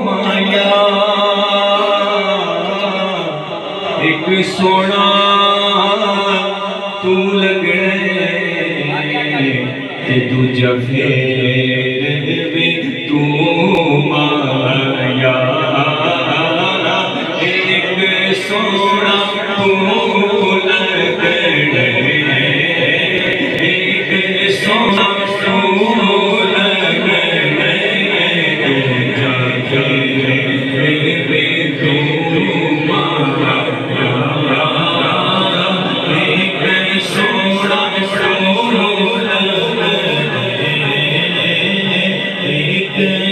مایا ایک سونا تو لگنے تے دوجا پھر بھی تو مایا ایک سونا تو لگنے ایک سونا تو لگنے دوجا پھر بھی تو مایا ایک سونا تو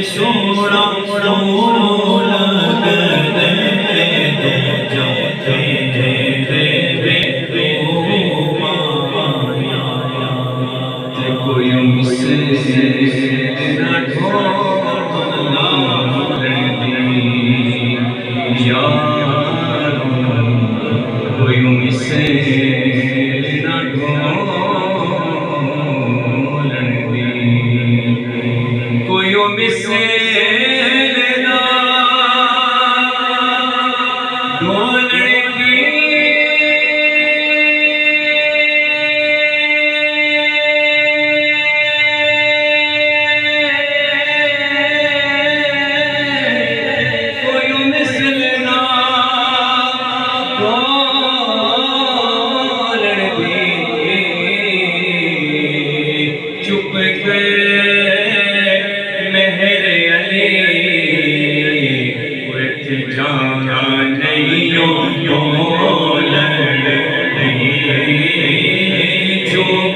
سونا کوئی مجھ سے نہ ڈھونڈی یار کوئی مجھ سے نہ ڈھونڈی کوئی مجھ سے نہ ڈھونڈی چپ کر مہر علی وقت جانا نہیں چپ کر مہر علی چپ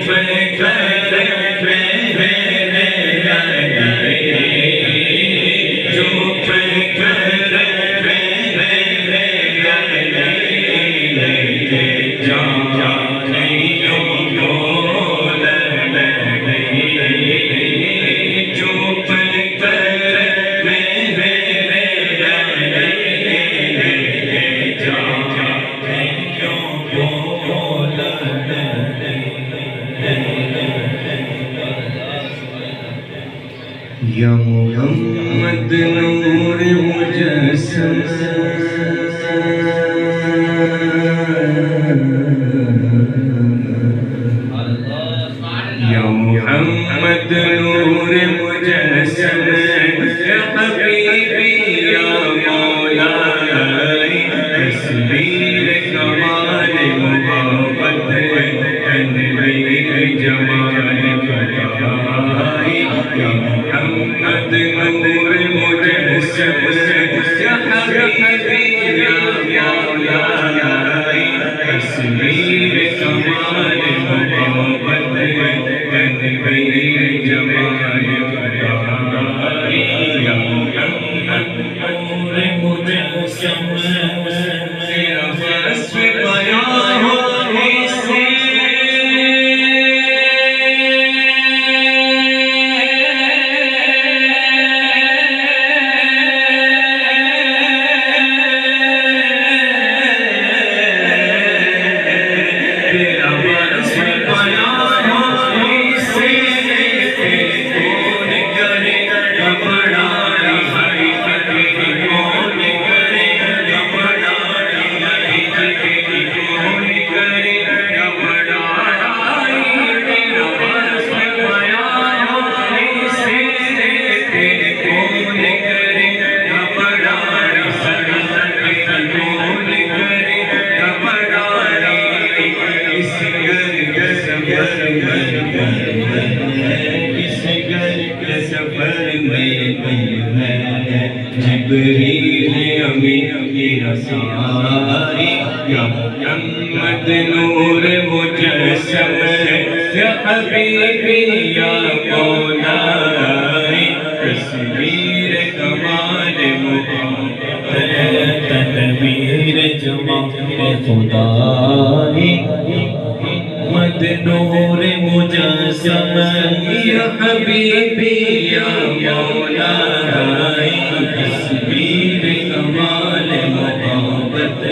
کر مہر علی جانا نہیں یا محمد نور مجسم یا محمد نور مجسم یا حبیبی یا مولا تصویر کمال محبت تنویر جمال خدائی یا محمد نور مجسم یا حبیبی یا مولا تصویر کمال محبت تنویر جمال خدائی یا محمد نور مجسم تیرا وصف بیان ہو اسے اس گھر کے سفر میں جبریل امین میرا ساری یا محمد نور مجسم یا حبیبی یا مولا تصویر کمال محبت تنویر جمال خدائی محمد نور مجسم یا حبیبی یا مولا تصویر کمال محبت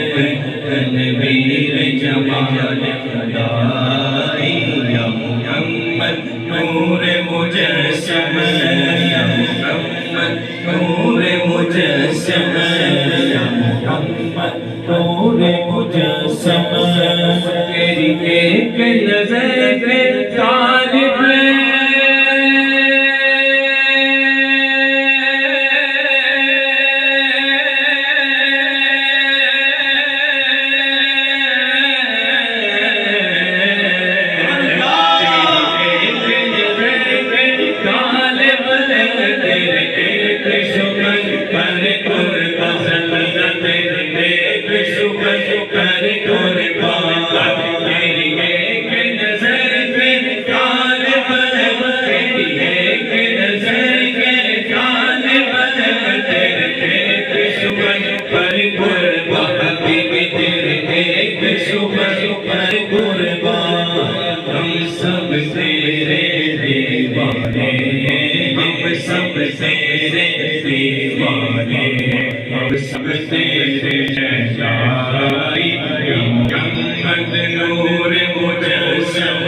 تنویر جمال خدائی یا محمد نور مجسم یا محمد نور مجسم یا محمد نور مجسم تیری ایک نظر پہ طالب سب تیرے شہنشاہی محمد نور مجسم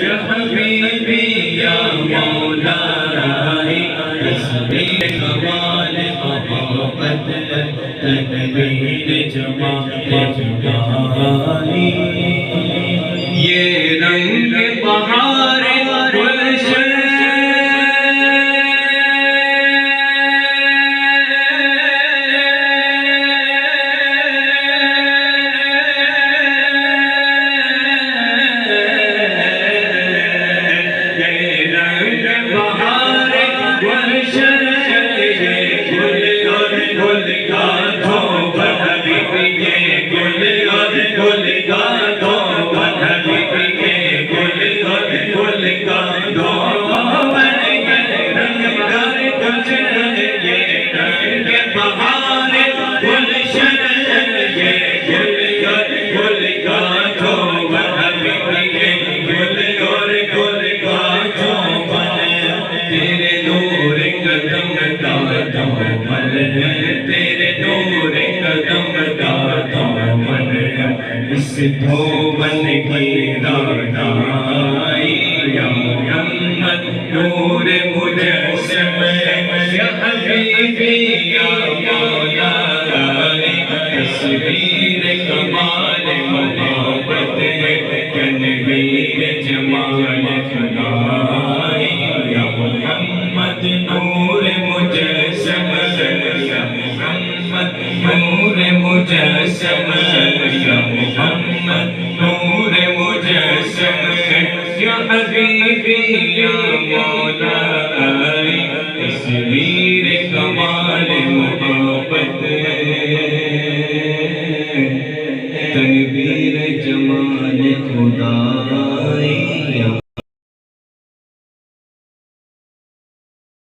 یا حبیبی یا مولائی تصویر کمال محبت تنویر جمال جمالی یہ رنگ بہار گلشن تیرے نور قدم دامن اس دھومن کی رانائی یا محمد نور مجسم یا حبیبی یا مولائی تصویر کمال محبت تنویر جمال جلائی یا محمد نور مجسم نور مجسم یا محمد نور مجسم یا حبیبی یا مولائی تصویر کمال محبت تنویر جمال خدائی